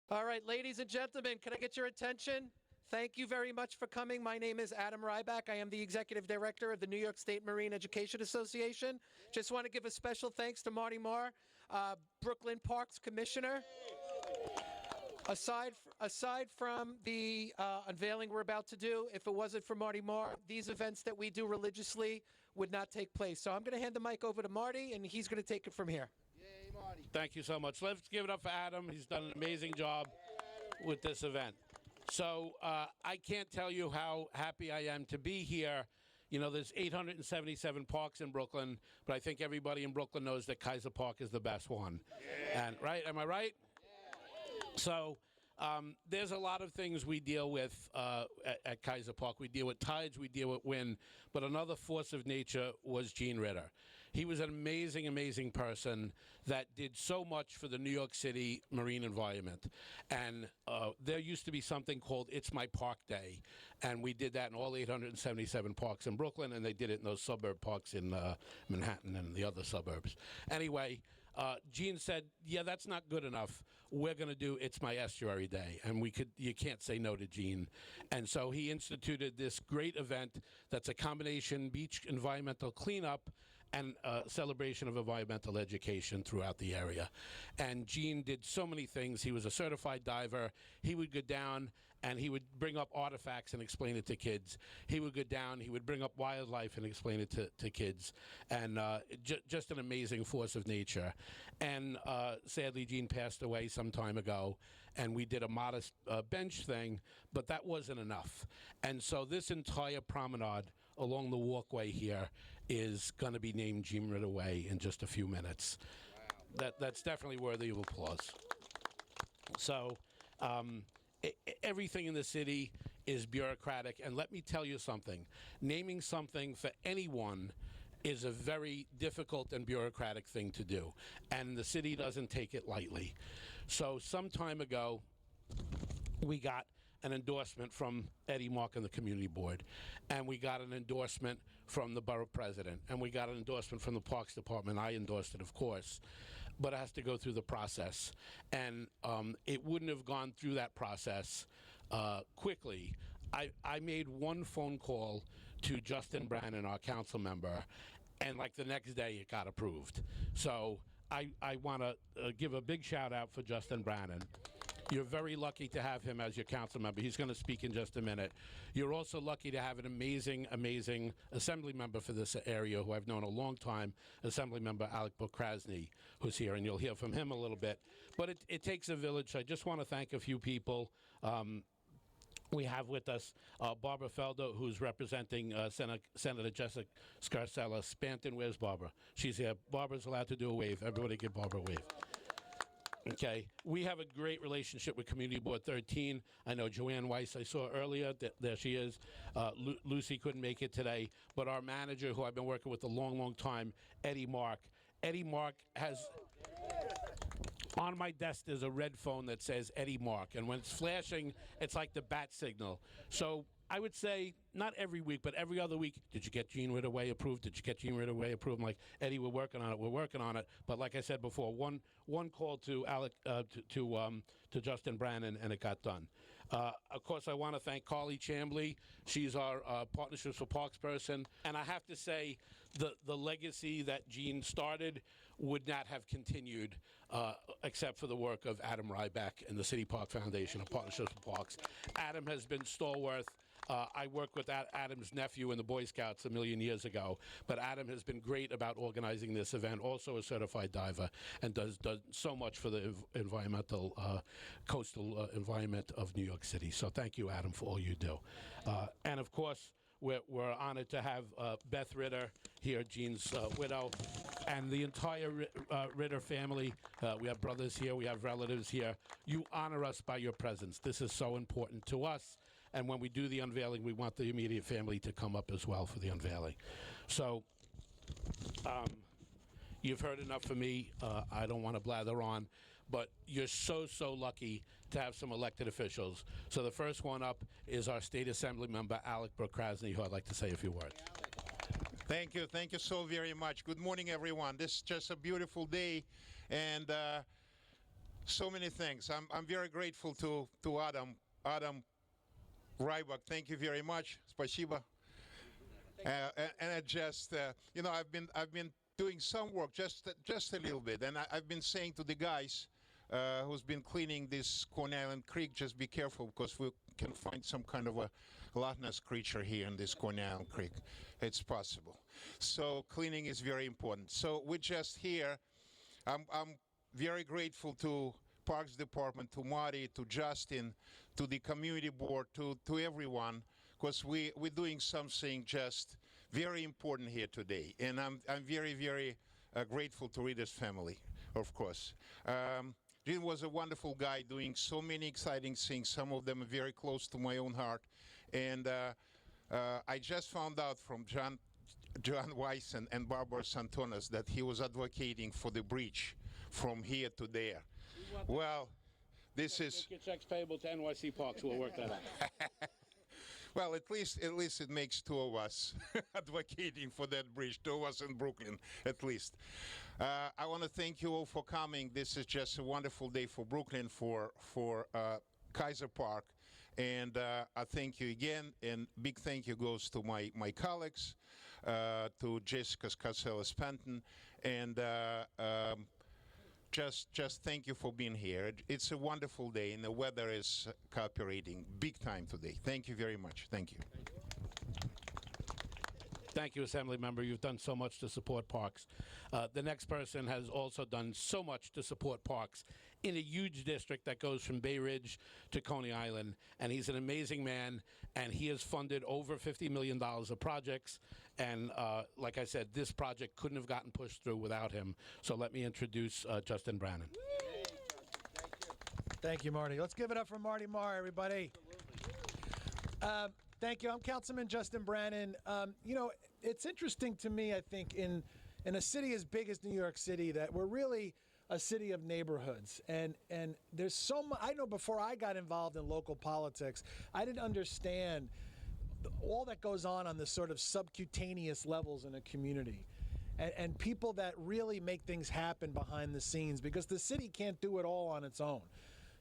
All right, ladies and gentlemen, can I get your attention? Thank you very much for coming. My name is Adam Ryback. I am the Executive Director of the New York State Marine Education Association. Just want to give a special thanks to Marty Marr, Brooklyn Parks Commissioner. Aside from the unveiling we're about to do, if it wasn't for Marty Marr, these events that we do religiously would not take place. So I'm going to hand the mic over to Marty, and he's going to take it from here. Yay, Marty. Thank you so much. Let's give it up for Adam. He's done an amazing job with this event. So I can't tell you how happy I am to be here. You know, there's 877 parks in Brooklyn, but I think everybody in Brooklyn knows that Kaiser Park is the best one. Yeah. And right? Am I right? Yeah. So there's a lot of things we deal with at Kaiser Park. We deal with tides, we deal with wind, but another force of nature was Gene Ritter. He was an amazing, amazing person that did so much for the New York City marine environment. And there used to be something called It's My Park Day, and we did that in all 877 parks in Brooklyn, and they did it in those suburb parks in Manhattan and the other suburbs. Anyway, Gene said, yeah, that's not good enough. We're going to do It's My Estuary Day. And you can't say no to Gene. And so he instituted this great event that's a combination beach environmental cleanup and celebration of environmental education throughout the area. And Gene did so many things. He was a certified diver. He would go down and he would bring up artifacts and explain it to kids. He would go down, he would bring up wildlife and explain it to kids. And just an amazing force of nature. And sadly, Gene passed away some time ago, and we did a modest bench thing, but that wasn't enough. And so this entire promenade along the walkway here is going to be named Gene Ritter Way in just a few minutes. Wow. That's definitely worthy of applause. So everything in the city is bureaucratic, and let me tell you something. Naming something for anyone is a very difficult and bureaucratic thing to do, and the city doesn't take it lightly. So some time ago, we got an endorsement from Eddie Mark and the community board, and we got an endorsement from the borough president, and we got an endorsement from the Parks Department. I endorsed it, of course, but it has to go through the process. And it wouldn't have gone through that process quickly. I made one phone call to Justin Brannon, our council member, and like the next day it got approved. So I want to give a big shout out for Justin Brannon. You're very lucky to have him as your council member. He's going to speak in just a minute. You're also lucky to have an amazing, amazing assembly member for this area who I've known a long time, Assembly Member Alec Krasny, who's here, and you'll hear from him a little bit. But it takes a village. I just want to thank a few people. We have with us Barbara Felder, who's representing Senator Jessica Scarcella. Spanton, where's Barbara? She's here. Barbara's allowed to do a wave. Everybody give Barbara a wave. Okay, we have a great relationship with Community Board 13. I know Joanne Weiss, I saw earlier, there she is. Lucy couldn't make it today, but our manager, who I've been working with a long, long time, Eddie Mark. Eddie Mark has, on my desk, there's a red phone that says Eddie Mark, and when it's flashing, it's like the bat signal. So I would say, not every week, but every other week, did you get Gene Ritter Way approved? Did you get Gene Ritter Way approved? I'm like, Eddie, we're working on it. But like I said before, one call to Alec, to Justin Brannon, and it got done. Of course, I want to thank Carly Chambly. She's our Partnerships for Parks person. And I have to say, the legacy that Gene started would not have continued except for the work of Adam Ryback and the City Park Foundation of Partnerships for Parks. Adam has been stalwart. I worked with Adam's nephew in the Boy Scouts a million years ago, but Adam has been great about organizing this event, also a certified diver, and does so much for the environmental, coastal environment of New York City. So thank you, Adam, for all you do. And of course, we're honored to have Beth Ritter here, Gene's widow, and the entire Ritter family. We have brothers here, we have relatives here. You honor us by your presence. This is so important to us. And when we do the unveiling, we want the immediate family to come up as well for the unveiling. So you've heard enough from me. I don't want to blather on, but you're so lucky to have some elected officials. So the first one up is our State Assembly member, Alec Krasny, who I'd like to say a few words. Thank you so very much. Good morning, everyone. This is just a beautiful day, and So many things. I'm very grateful to Adam Ryback. Thank you very much. Спасибо. And I just, I've been doing some work, just a little bit, and I've been saying to the guys who's been cleaning this Coney Island Creek, just be careful because we can find some kind of a Loch Ness creature here in this Coney Island Creek. It's possible. So cleaning is very important. So we're just here. I'm very grateful to Parks Department, to Marty, to Justin, to the community board, to everyone, because we're doing something just very important here today. And I'm very, very grateful to Ritter's family, of course. Jim was a wonderful guy doing so many exciting things. Some of them are very close to my own heart. And I just found out from John Weiss and Barbara Santonas that he was advocating for the bridge from here to there. Well, this is... Get your checks payable to NYC Parks. We'll work that out. Well, at least it makes two of us advocating for that bridge, two of us in Brooklyn, at least. I want to thank you all for coming. This is just a wonderful day for Brooklyn, for Kaiser Park. And I thank you again, and big thank you goes to my colleagues, to Jessica Scarsella-Spanton, and just thank you for being here. It's a wonderful day, and the weather is cooperating big time today. Thank you very much. Thank you. Thank you, Assembly Member. You've done so much to support parks. The next person has also done so much to support parks in a huge district that goes from Bay Ridge to Coney Island. And he's an amazing man, and he has funded over $50 million of projects. And like I said, this project couldn't have gotten pushed through without him. So let me introduce Justin Brannon. Thank you, Marty. Let's give it up for Marty Marr, everybody. Thank you. I'm Councilman Justin Brannon. It's interesting to me, I think, in a city as big as New York City, that we're really a city of neighborhoods. And there's so much. I know before I got involved in local politics, I didn't understand all that goes on the sort of subcutaneous levels in a community. And people that really make things happen behind the scenes, because the city can't do it all on its own.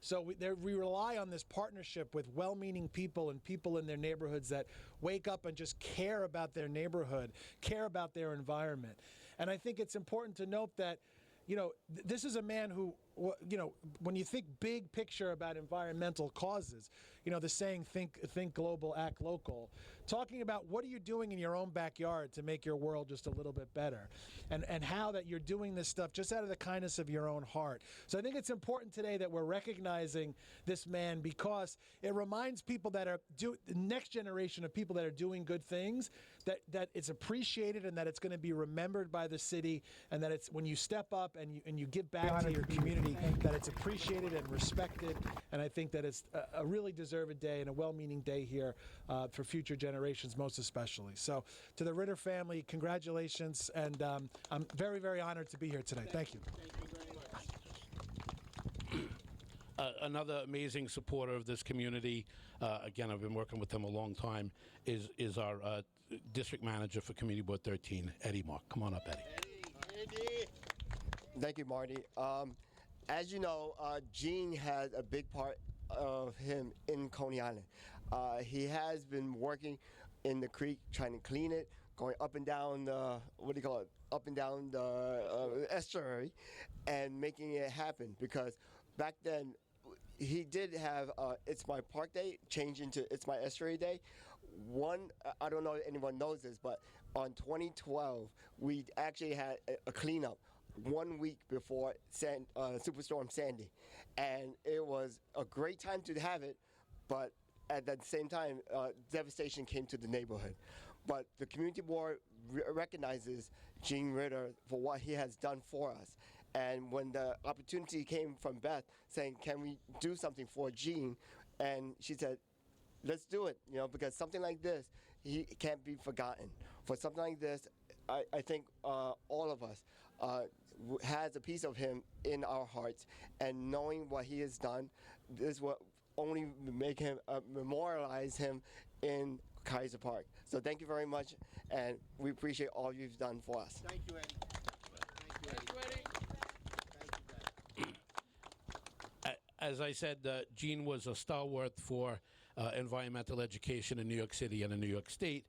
So we rely on this partnership with well-meaning people and people in their neighborhoods that wake up and just care about their neighborhood, care about their environment. And I think it's important to note that, this is a man who, when you think big picture about environmental causes, the saying, think global, act local, talking about what are you doing in your own backyard to make your world just a little bit better, and how that you're doing this stuff just out of the kindness of your own heart. So I think it's important today that we're recognizing this man, because it reminds people that are the next generation of people that are doing good things, that it's appreciated and that it's going to be remembered by the city, and that it's when you step up and you give back to your community, that it's appreciated and respected. And I think that it's a really deserved day and a well-meaning day here for future generations, most especially. So to the Ritter family, congratulations, and I'm very, very honored to be here today. Thank you. Another amazing supporter of this community, again, I've been working with him a long time, is our district manager for Community Board 13, Eddie Mark. Come on up, Eddie. Thank you, Marty. As you know, Gene had a big part of him in Coney Island. He has been working in the creek, trying to clean it, going up and down the, up and down the estuary, and making it happen. Because back then, he did have It's My Park Day change into It's My Estuary Day. I don't know if anyone knows this, but on 2012, we actually had a cleanup 1 week before Superstorm Sandy. And it was a great time to have it, but at the same time, devastation came to the neighborhood. But the community board recognizes Gene Ritter for what he has done for us. And when the opportunity came from Beth saying, can we do something for Gene? And she said, let's do it, because something like this, he can't be forgotten. For something like this, I think all of us has a piece of him in our hearts, and knowing what he has done, this will only make him memorialize him in Kaiser Park. So thank you very much, and we appreciate all you've done for us. Thank you, Eddie. Thank you, Eddie. as I said, Gene was a stalwart for environmental education in New York City and in New York State.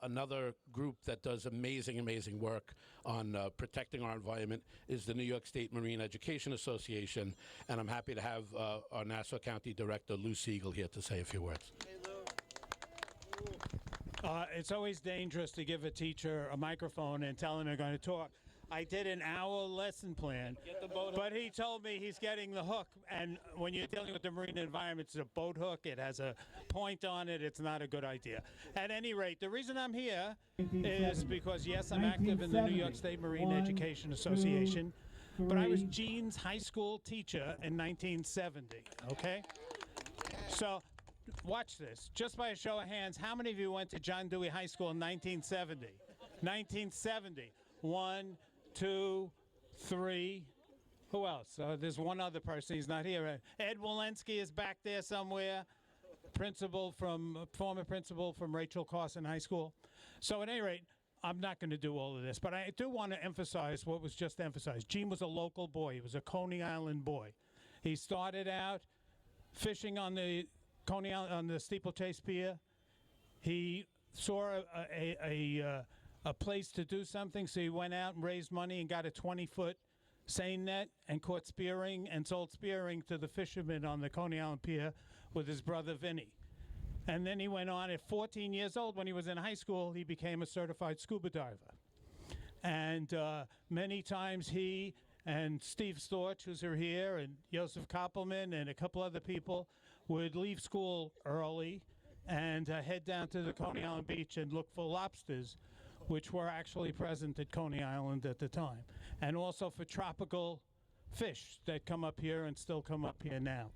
Another group that does amazing, amazing work on protecting our environment is the New York State Marine Education Association, and I'm happy to have our Nassau County Director, Lou Siegel, here to say a few words. It's always dangerous to give a teacher a microphone and tell them they're going to talk. I did an hour lesson plan, but he told me he's getting the hook. And when you're dealing with the marine environment, it's a boat hook. It has a point on it. It's not a good idea. At any rate, the reason I'm here is because, yes, I'm active in the New York State Marine Education Association, but I was Gene's high school teacher in 1970, okay? So watch this. Just by a show of hands, how many of you went to John Dewey High School in 1970? 1970. 1, 2, 3. Who else? There's one other person. He's not here. Ed Walensky is back there somewhere. Former principal from Rachel Carson High School. So at any rate, I'm not going to do all of this, but I do want to emphasize what was just emphasized. Gene was a local boy. He was a Coney Island boy. He started out fishing on the Coney Island, on the Steeplechase Pier. He saw a place to do something, so he went out and raised money and got a 20-foot seine net and caught spearing and sold spearing to the fishermen on the Coney Island Pier with his brother Vinny. And then he went on at 14 years old. When he was in high school, he became a certified scuba diver. And many times he and Steve Storch, who's here, and Joseph Koppelman and a couple other people would leave school early and head down to the Coney Island beach and look for lobsters, which were actually present at Coney Island at the time, and also for tropical fish that come up here and still come up here now.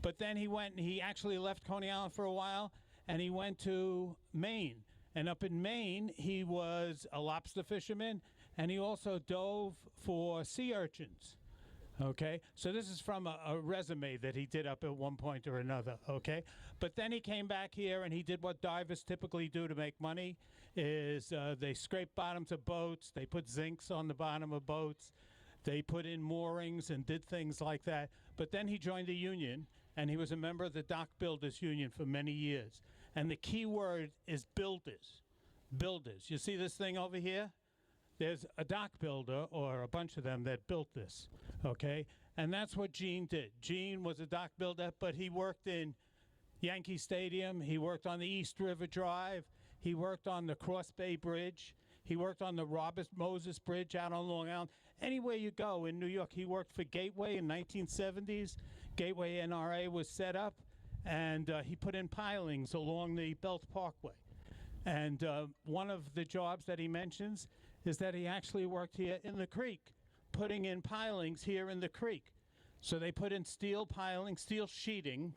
But then he actually left Coney Island for a while, and he went to Maine. And up in Maine, he was a lobster fisherman, and he also dove for sea urchins. Okay, so this is from a resume that he did up at one point or another, okay? But then he came back here and he did what divers typically do to make money, is they scrape bottoms of boats, they put zincs on the bottom of boats, they put in moorings and did things like that. But then he joined the union, and he was a member of the Dock Builders Union for many years. And the key word is builders. Builders. You see this thing over here? There's a dock builder, or a bunch of them, that built this, okay? And that's what Gene did. Gene was a dock builder, but he worked in Yankee Stadium. He worked on the East River Drive. He worked on the Cross Bay Bridge. He worked on the Robert Moses Bridge out on Long Island. Anywhere you go in New York, he worked for Gateway in 1970s. Gateway NRA was set up, and he put in pilings along the Belt Parkway. And one of the jobs that he mentions is that he actually worked here in the creek, putting in pilings here in the creek. So they put in steel piling, steel sheeting,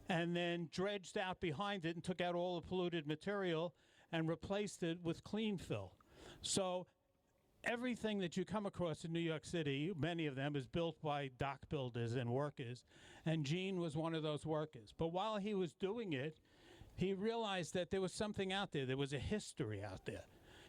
and then dredged out behind it and took out all the polluted material and replaced it with clean fill. So everything that you come across in New York City, many of them, is built by dock builders and workers, and Gene was one of those workers. But while he was doing it, he realized that there was something out there. There was a history out there.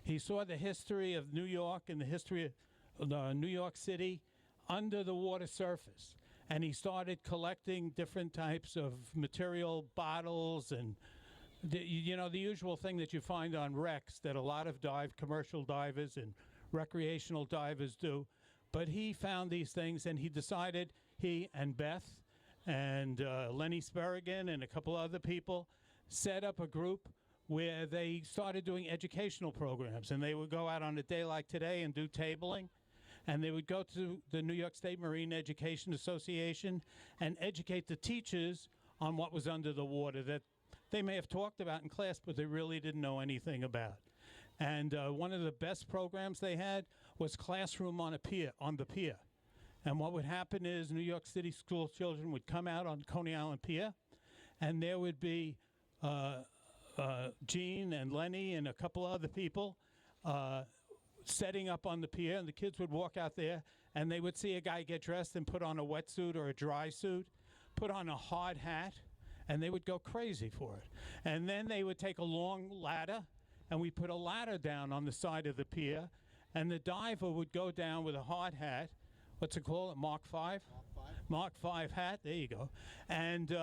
He saw the history of New York and the history of New York City under the water surface. And he started collecting different types of material, bottles, and the usual thing that you find on wrecks that a lot of commercial divers and recreational divers do. But he found these things, and he decided, he and Beth and Lenny Spurrigan and a couple other people set up a group where they started doing educational programs, and they would go out on a day like today and do tabling, and they would go to the New York State Marine Education Association and educate the teachers on what was under the water that they may have talked about in class, but they really didn't know anything about. And one of the best programs they had was classroom on the pier. And what would happen is New York City school children would come out on Coney Island Pier, and there would be Gene and Lenny and a couple other people setting up on the pier, and the kids would walk out there, and they would see a guy get dressed and put on a wetsuit or a dry suit, put on a hard hat, and they would go crazy for it. And then they would take a long ladder, and we put a ladder down on the side of the pier, and the diver would go down with a hard hat. What's it called? Mark 5? Mark V hat, there you go, and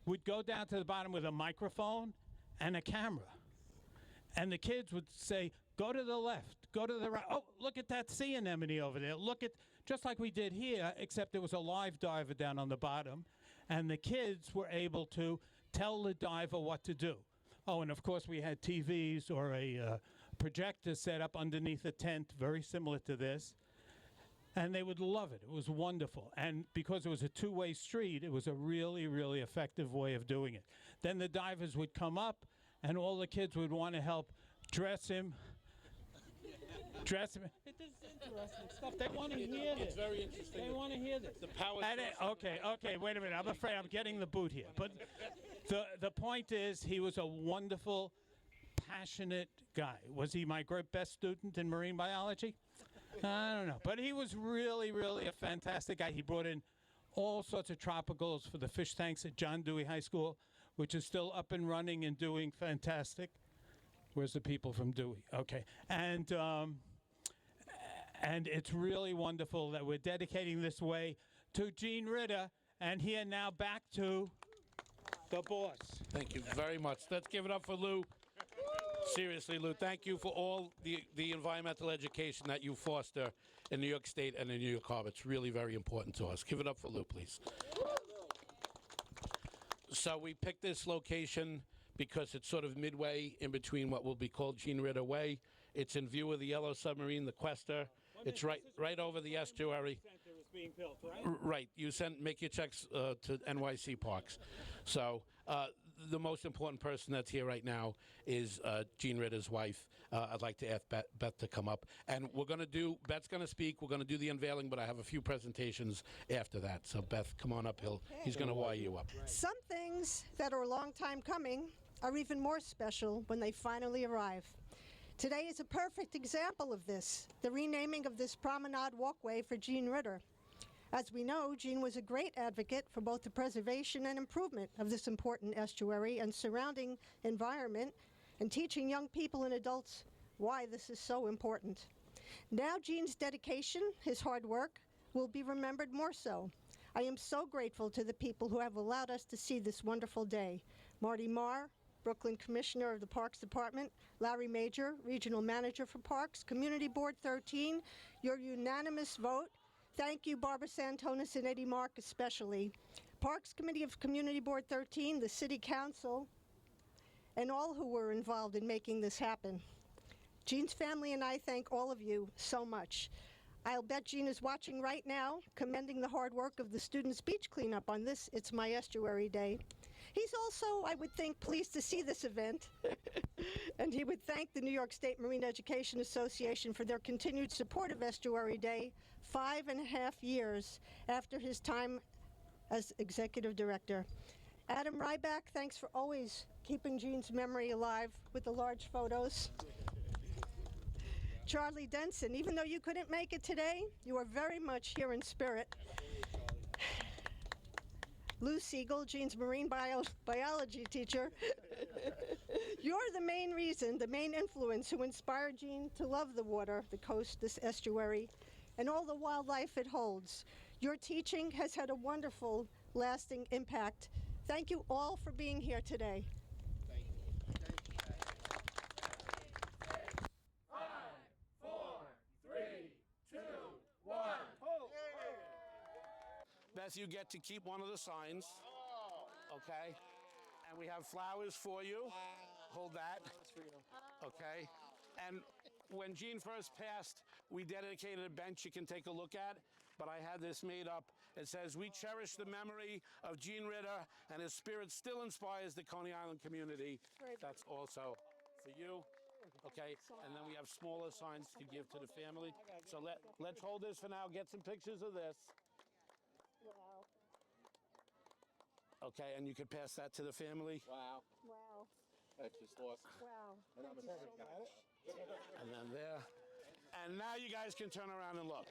would go down to the bottom with a microphone and a camera. And the kids would say, go to the left, go to the right. Oh, look at that sea anemone over there. Look at, just like we did here, except there was a live diver down on the bottom. And the kids were able to tell the diver what to do. Oh, and of course we had TVs or a projector set up underneath a tent, very similar to this. And they would love it. It was wonderful. And because it was a two-way street, it was a really, really effective way of doing it. Then the divers would come up, and all the kids would want to help dress him. Dress him. It is interesting stuff. They want to hear this. It's very interesting. They want to hear this. The power Okay, wait a minute. I'm afraid I'm getting the boot here. But the point is, he was a wonderful, passionate guy. Was he my best student in marine biology? I don't know. But he was really, really a fantastic guy. He brought in all sorts of tropicals for the fish tanks at John Dewey High School, which is still up and running and doing fantastic. Where's the people from Dewey? Okay. And it's really wonderful that we're dedicating this way to Gene Ritter. And here now back to the boss. Thank you very much. Let's give it up for Lou. Seriously, Lou, thank you for all the environmental education that you foster in New York State and in New York Harbor. It's really very important to us. Give it up for Lou, please. So we picked this location because it's sort of midway in between what will be called Gene Ritter Way. It's in view of the yellow submarine, the Quester. It's right over the estuary. Center is being built, right? Right. You make your checks to NYC Parks. So the most important person that's here right now is Gene Ritter's wife. I'd like to ask Beth to come up. And Beth's going to speak. We're going to do the unveiling, but I have a few presentations after that. So Beth, come on up. He's going to wire you up. Some things that are a long time coming are even more special when they finally arrive. Today is a perfect example of this, the renaming of this promenade walkway for Gene Ritter. As we know, Gene was a great advocate for both the preservation and improvement of this important estuary and surrounding environment, and teaching young people and adults why this is so important. Now Gene's dedication, his hard work, will be remembered more so. I am so grateful to the people who have allowed us to see this wonderful day. Marty Marr, Brooklyn Commissioner of the Parks Department, Larry Major, Regional Manager for Parks, Community Board 13, your unanimous vote. Thank you, Barbara Santonis and Eddie Mark especially. Parks Committee of Community Board 13, the City Council, and all who were involved in making this happen. Gene's family and I thank all of you so much. I'll bet Gene is watching right now, commending the hard work of the students' beach cleanup on this It's My Estuary Day. He's also, I would think, pleased to see this event, and he would thank the New York State Marine Education Association for their continued support of Estuary Day 5.5 years after his time as executive director. Adam Ryback, thanks for always keeping Gene's memory alive with the large photos. Charlie Denson, even though you couldn't make it today, you are very much here in spirit. Lou Siegel, Gene's marine biology teacher. You're the main reason, the main influence who inspired Gene to love the water, the coast, this estuary, and all the wildlife it holds. Your teaching has had a wonderful, lasting impact. Thank you all for being here today. Beth, you get to keep one of the signs, okay? And we have flowers for you. Hold that. Okay. And when Gene first passed, we dedicated a bench you can take a look at, but I had this made up. It says, "We cherish the memory of Gene Ritter, and his spirit still inspires the Coney Island community." That's also for you. Okay, and then we have smaller signs to give to the family. So let's hold this for now, get some pictures of this. Wow. Okay, and you could pass that to the family. Wow. Wow. I just lost. Wow. Thank you so much. And then there. And now you guys can turn around and look.